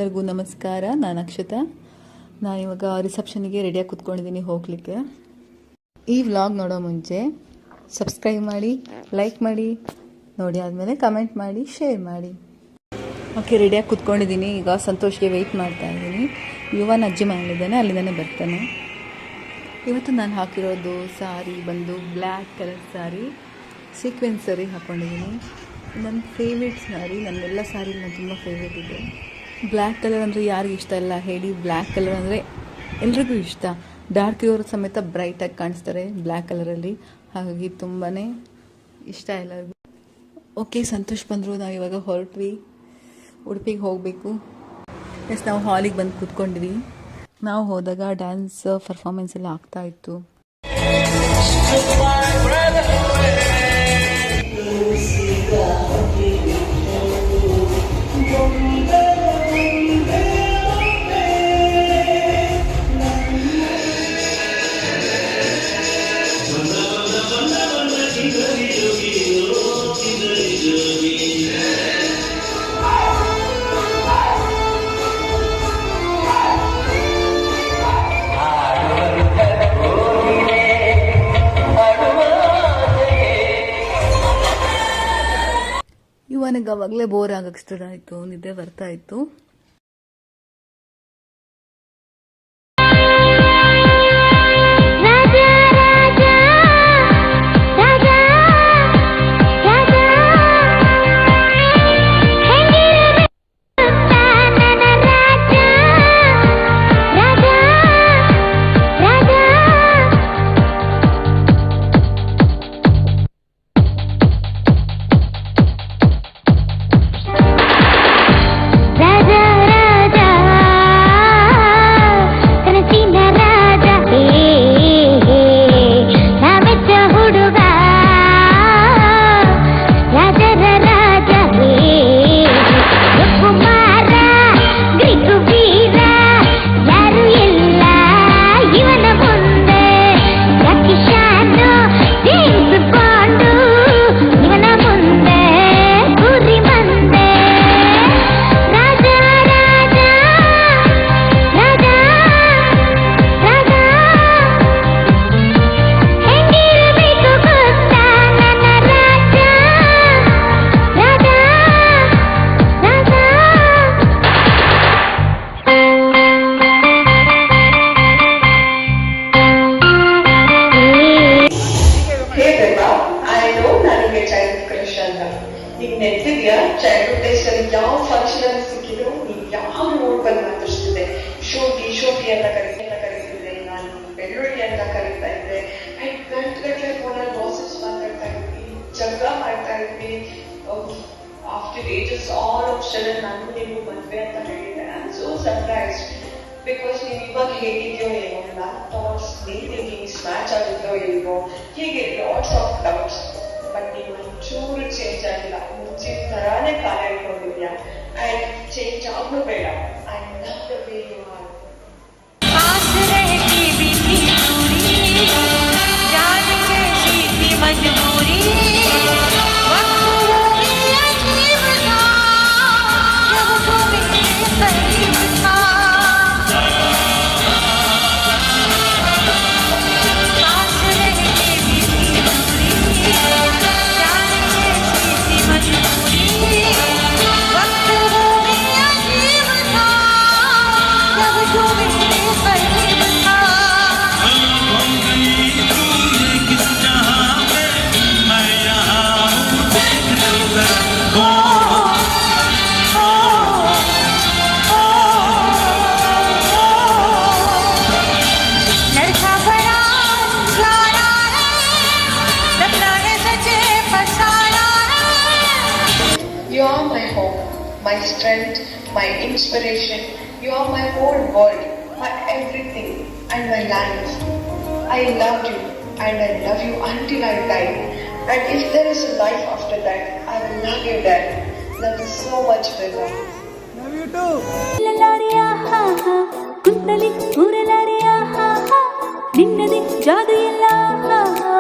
ಎಲ್ಲರಿಗೂ ನಮಸ್ಕಾರ. ನಾನು ಅಕ್ಷತಾ. ನಾನಿವಾಗ ರಿಸೆಪ್ಷನ್ಗೆ ರೆಡಿಯಾಗಿ ಕೂತ್ಕೊಂಡಿದ್ದೀನಿ ಹೋಗಲಿಕ್ಕೆ. ಈ ವ್ಲಾಗ್ ನೋಡೋ ಮುಂಚೆ ಸಬ್ಸ್ಕ್ರೈಬ್ ಮಾಡಿ, ಲೈಕ್ ಮಾಡಿ, ನೋಡಿ ಆದಮೇಲೆ ಕಮೆಂಟ್ ಮಾಡಿ, ಶೇರ್ ಮಾಡಿ. ಓಕೆ, ರೆಡಿಯಾಗಿ ಕೂತ್ಕೊಂಡಿದ್ದೀನಿ. ಈಗ ಸಂತೋಷ್ಗೆ ವೆಯ್ಟ್ ಮಾಡ್ತಾ ಇದ್ದೀನಿ. ಯುವನ್ ಅಜ್ಜಿ ಮನೇಲಿದ್ದಾನೆ, ಅಲ್ಲಿಂದನೇ ಬರ್ತಾನೆ. ಇವತ್ತು ನಾನು ಹಾಕಿರೋದು ಸಾರಿ ಬಂದು ಬ್ಲ್ಯಾಕ್ ಕಲರ್ ಸಾರಿ, ಸೀಕ್ವೆನ್ಸ್ ಸಾರಿ ಹಾಕ್ಕೊಂಡಿದ್ದೀನಿ. ನನ್ನ ಫೇವ್ರೇಟ್ ಸಾರಿ, ನನ್ನೆಲ್ಲ ಸಾರಿ ನಾನು ತುಂಬ ಫೇವ್ರೇಟ್ ಇದೆ. ಬ್ಲ್ಯಾಕ್ ಕಲರ್ ಅಂದರೆ ಯಾರಿಗೂ ಇಷ್ಟ ಇಲ್ಲ ಹೇಳಿ? ಬ್ಲ್ಯಾಕ್ ಕಲರ್ ಅಂದರೆ ಎಲ್ರಿಗೂ ಇಷ್ಟ. ಡಾರ್ಕ್ ಇರೋರು ಸಮೇತ ಬ್ರೈಟಾಗಿ ಕಾಣಿಸ್ತಾರೆ ಬ್ಲ್ಯಾಕ್ ಕಲರಲ್ಲಿ. ಹಾಗಾಗಿ ತುಂಬಾ ಇಷ್ಟ ಎಲ್ಲರಿಗೂ. ಓಕೆ, ಸಂತೋಷ್ ಬಂದರು. ನಾವು ಇವಾಗ ಹೊರಟ್ವಿ, ಉಡುಪಿಗೆ ಹೋಗಬೇಕು. ನಾವು ಹಾಲಿಗೆ ಬಂದು ಕೂತ್ಕೊಂಡ್ವಿ. ನಾವು ಹೋದಾಗ ಡ್ಯಾನ್ಸ್ ಪರ್ಫಾರ್ಮೆನ್ಸ್ ಎಲ್ಲ ಆಗ್ತಾಯಿತ್ತು. ನನಗೆ ಅವಾಗಲೇ ಬೋರ್ ಆಗಕ್ಕೆ ಸ್ಟಾರ್ಟ್ ಆಯಿತು, ನಿದ್ದೆ ಬರ್ತಾ ಇತ್ತು. ಚೈಲ್ಡ್ಹುಡ್ ಡೇಸ್ ಅಲ್ಲಿ ಯಾವ ಫಂಕ್ಷನ್ ಅಲ್ಲಿ ಸಿಕ್ಕಿದ್ರು ಯಾವ ನೋಡ್ ಬಂದು ಮಾತಾಡ್ತಿದ್ದೆ. ಶೋಟಿ ಅಂತ ಕರೀತಿದ್ದೆ, ನಾನು ಬೆಳ್ಳುಳ್ಳಿ ಅಂತ ಕರೀತಾ ಇದ್ದೆ. ಗಂಟೆ ಫೋನಲ್ಲಿ ಲಾಸಸ್ ಮಾತಾಡ್ತಾ ಇದ್ವಿ, ಜಗಳ ಮಾಡ್ತಾ ಇದ್ವಿ. After ages all of sudden ನಾನು ನೀವು ಮದ್ವೆ ಅಂತ ಹೇಳಿದ್ದೆ. I am so surprised because ನೀವು ಇವಾಗ ಹೇಗಿದ್ಯೋ ಏನೋ, ನನ್ನ ಥಾಟ್ಸ್ ನೀನ್ ಥಿಂಕಿಂಗ್ಸ್ ಮ್ಯಾಚ್ ಆಗಿದ್ಯೋ ಇಲ್ವೋ, ಹೀಗೆ ಲಾಟ್ಸ್ ಆಫ್ ಡೌಟ್ಸ್. ಬಟ್ ನೀವು ಒಂಚೂರು ಚೇಂಜ್ ಆಗಿಲ್ಲ, ಮುಂಚಿನ ತರಾನೇ ಕಾಲ ಇಟ್ಕೊಂಡಿದ್ಯಾ. ಅಂಡ್ ಚೇಂಜ್ ಆಗಲು ಬೇಡ. I love the way you are. You are my hope, my strength, my inspiration. You are my whole world, my everything and my life. I love you and I love you until I die. And if there is a life after that, I will love you then. Love you so much, Bella. Love you too. Lalaria ha ha, kuntali uralaria ha ha, ninnade jaadu ella ha ha.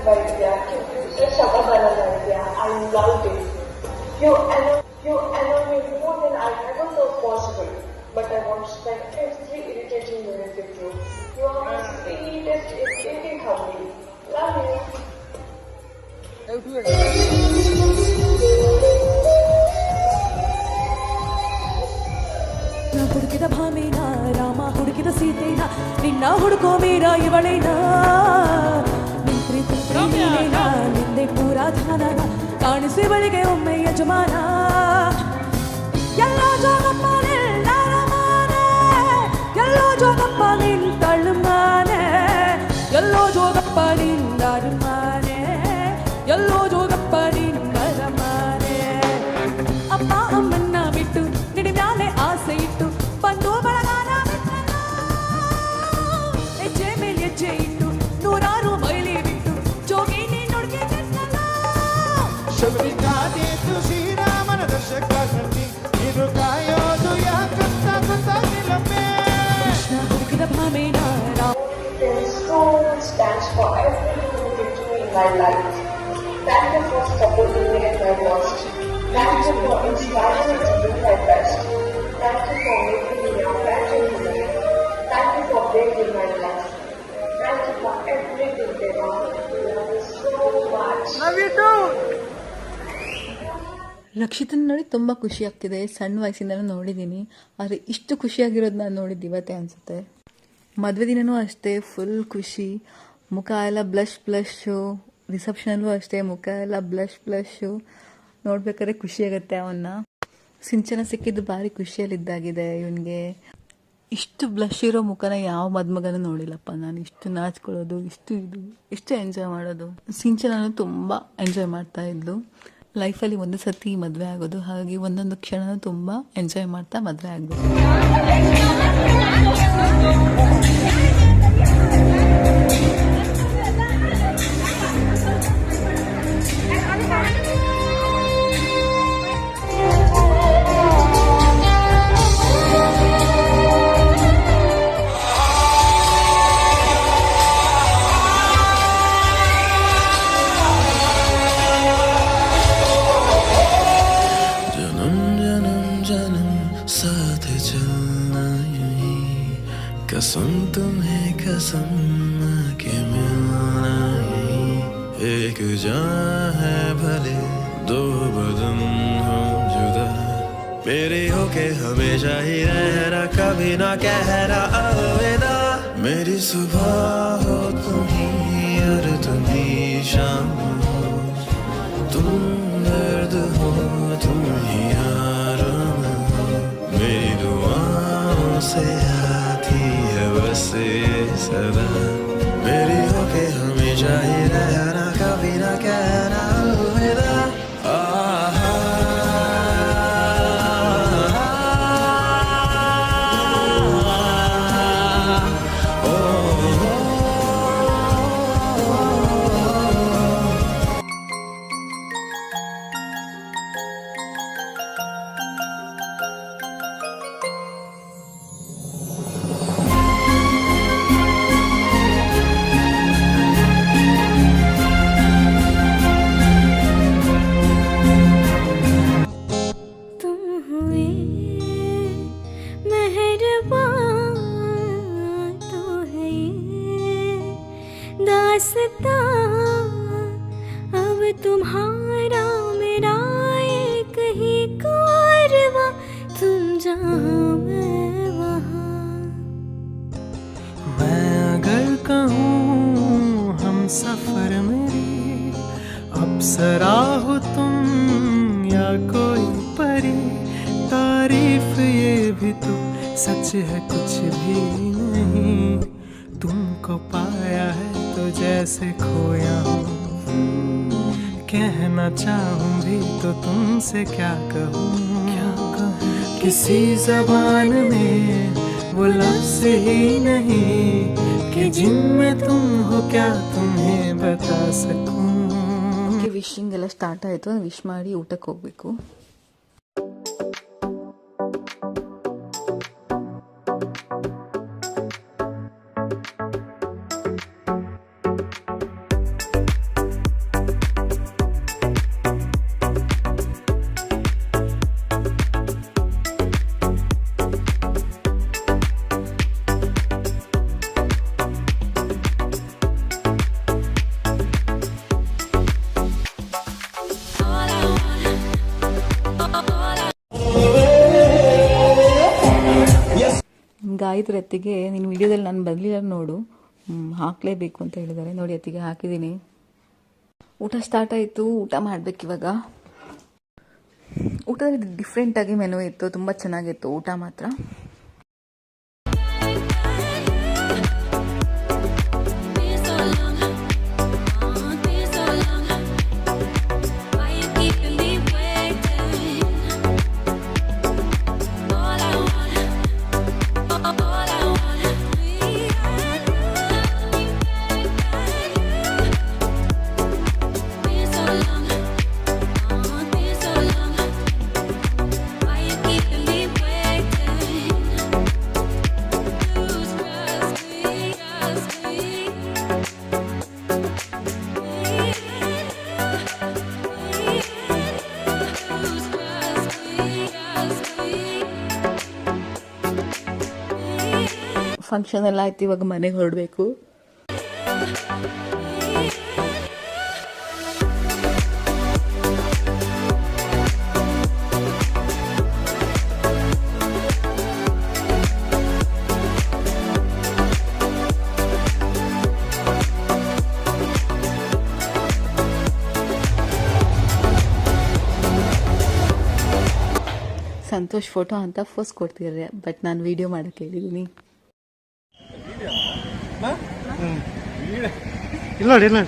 ಮಾಡಿದ್ಯಾ, ಸಮಾಧಾನ ಮಾಡಿದ್ಯಾ. I loved it. You allow me more than I ever thought possible. But I want to spend every irritating minute with you. You are the sweetest irritating company. Love you. ನಾ ಹುಡುಕಿದ ಭಾಮೇನ ರಾಮ ಹುಡುಕಿದ ಸೀತೆನ ನಿನ್ನ ಹುಡುಕೋ ಮೀರ ಇವಳೇನ ನಿಂತ್ರಿತ ನಿಂದೆ ಪೂರಾಧಾನ ಕಾಣಿಸಿ ಬಳಿಗೆ ಒಮ್ಮೆ ಯಜಮಾನ ಎಲ್ಲೋ ಜೋಗಪ್ಪ ನಿಲ್ಲಾರಮಾನೆ ಎಲ್ಲೋ ಜೋಗಪ್ಪ ನಿಂತಳ್ಮಾನೆ ಎಲ್ಲೋ ಜೋಗಪ್ಪ ನಿಂದರ್ಮಾನೆ ಎಲ್ಲೋ ಜೋಗಪ್ಪ ನಿಂದರಮಾನೆ ಅಪ್ಪ ಅಮ್ಮನ್ನ ಬಿಟ್ಟು ನಿಡಿ ಮ್ಯಾಲೆ ಆಸೆ ಇಟ್ಟು ಬಂದು ಬಳಗಾನ ಹೆಜ್ಜೆ ಮೇಲೆ ಹೆಜ್ಜೆ ಇಟ್ಟು ನೂರಾರು ಮೈಲಿ ಬಿಟ್ಟು ಜೋಗಿ ನೀನುಡ್ಗೆ ಶಬರಿಕಾದೀತು ಶ್ರೀರಾಮನ ದರ್ಶಕ ಸಂಧಿ ಇದು ಕಾಯೋದು ಯಾಕಂತ ಗೊತ್ತಾಗಿಲ್ಲಮ್ಮೆ. Krishna ಹುಡುಕಿದ ಭಾಮೇನ Rama So much thanks for everything you did to me in my life. Thank you for supporting me at my worst. Thank you for inspiring me to do my best. Thank you for making me your passion today. Thank you for breaking my life. Thank you for everything, Deva. I love you so much. Love you too. ರಕ್ಷಿತನ ನೋಡಿ ತುಂಬ ಖುಷಿ ಆಗ್ತಿದೆ. ಸಣ್ಣ ವಯಸ್ಸಿಂದನೂ ನೋಡಿದ್ದೀನಿ, ಆದರೆ ಇಷ್ಟು ಖುಷಿಯಾಗಿರೋದು ನಾನು ನೋಡಿದ್ದು ಇವತ್ತೇ ಅನಿಸುತ್ತೆ. ಮದುವೆ ದಿನವೂ ಅಷ್ಟೇ ಫುಲ್ ಖುಷಿ, ಮುಖ ಎಲ್ಲ ಬ್ಲಶ್ಶು. ರಿಸೆಪ್ಷನಲ್ಲೂ ಅಷ್ಟೇ ಮುಖ ಎಲ್ಲ ಬ್ಲಶ್ಶು. ನೋಡ್ಬೇಕಾದ್ರೆ ಖುಷಿಯಾಗುತ್ತೆ ಅವನ್ನ. ಸಿಂಚನ ಸಿಕ್ಕಿದ್ದು ಭಾರಿ ಖುಷಿಯಲ್ಲಿದ್ದಾಗಿದೆ ಇವನಿಗೆ. ಇಷ್ಟು ಬ್ಲಶ್ ಇರೋ ಮುಖನ ಯಾವ ಮದುಮಗನೂ ನೋಡಿಲ್ಲಪ್ಪ ನಾನು. ಇಷ್ಟು ನಾಚ್ಕೊಳ್ಳೋದು, ಇಷ್ಟು ಎಂಜಾಯ್ ಮಾಡೋದು. ಸಿಂಚನೂ ತುಂಬ ಎಂಜಾಯ್ ಮಾಡ್ತಾ ಇದ್ಲು. ಲೈಫಲ್ಲಿ ಒಂದು ಸತಿ ಮದುವೆ ಆಗೋದು, ಹಾಗಾಗಿ ಒಂದೊಂದು ಕ್ಷಣನೂ ತುಂಬ ಎಂಜಾಯ್ ಮಾಡ್ತಾ ಮದುವೆ ಆಗಬೇಕು. कसम तुम्हें कसम के मिलना ही एक जान है भले दो बदन हो जुदा मेरे होके हमेशा ही रहना कभी ना कहना अलविदा मेरी सुबह हो तुम ही और तुम ही शाम हो तुम दर्द हो तुम ही आराम हो मेरी दुआओं से बस सदा मेरी होके हमेशा ही रहना कभी ना कहना अलविदा अब तुम्हारा मेरा एक ही कारवां तुम जहाँ मैं वहाँ मैं अगर कहूँ हम सफर मेरी अप्सरा हो तुम या कोई परी तारीफ ये भी तो सच है कुछ भी नहीं तुमको पाया है तो जैसे खोया हूँ कहना चाहूँ भी तो तुमसे क्या कहूँ किसी जबान में वो लफ्ज़ ही नहीं कि जिनमें तुम हो क्या तुम्हें बता सकूँ. ವಿಶಿಂಗ್ ಎಲ್ಲ ಸ್ಟಾರ್ಟ್ ಆಯಿತು. ವಿಶ್ ಮಾಡಿ ಊಟಕ್ಕೆ ಹೋಗಬೇಕು. ಗಾಯತ್ರಿ ಅತ್ತಿಗೆ ನಿನ್ನ ವಿಡಿಯೋದಲ್ಲಿ ನಾನು ಬರಲಿಲ್ಲ ನೋಡು, ಹಾಕಲೇಬೇಕು ಅಂತ ಹೇಳಿದ್ದಾರೆ. ನೋಡಿ ಅತ್ತಿಗೆ ಹಾಕಿದ್ದೀನಿ. ಊಟ ಸ್ಟಾರ್ಟ್ ಆಯಿತು, ಊಟ ಮಾಡಬೇಕಿವಾಗ. ಊಟದಲ್ಲಿ ಡಿಫ್ರೆಂಟಾಗಿ ಮೆನು ಇತ್ತು, ತುಂಬ ಚೆನ್ನಾಗಿತ್ತು ಊಟ ಮಾತ್ರ. ಫಂಕ್ಷನ್ ಎಲ್ಲ ಆಯ್ತು, ಇವಾಗ ಮನೆಗೆ ಹೊರಡಬೇಕು. ಸಂತೋಷ್ ಫೋಟೋ ಅಂತ ಫೋಸ್ ಕೊಡ್ತಿದ್ದಾರೆ, ಬಟ್ ನಾನು ವಿಡಿಯೋ ಮಾಡೋಕ್ಕೆ ಹೇಳಿದ್ದೀನಿ. ಇಲ್ಲ ನೋಡಿ ಇಲ್ಲ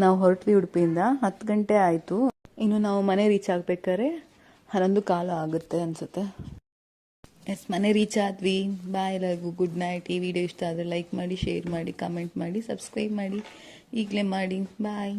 ನಾವು ಹೊರಟ್ವಿ ಉಡುಪಿಯಿಂದ. 10 ಗಂಟೆ ಆಯಿತು. ಇನ್ನು ನಾವು ಮನೆ ರೀಚ್ ಆಗಬೇಕಾದ್ರೆ 11 ಕಾಲ ಆಗುತ್ತೆ ಅನಿಸುತ್ತೆ. ಮನೆ ರೀಚ್ ಆದ್ವಿ. ಬಾಯ್ ಎಲ್ಲರಿಗೂ, ಗುಡ್ ನೈಟ್. ಈ ವಿಡಿಯೋ ಇಷ್ಟ ಆದರೆ ಲೈಕ್ ಮಾಡಿ, ಶೇರ್ ಮಾಡಿ, ಕಮೆಂಟ್ ಮಾಡಿ, ಸಬ್ಸ್ಕ್ರೈಬ್ ಮಾಡಿ. ಈಗಲೇ ಮಾಡಿ. ಬಾಯ್.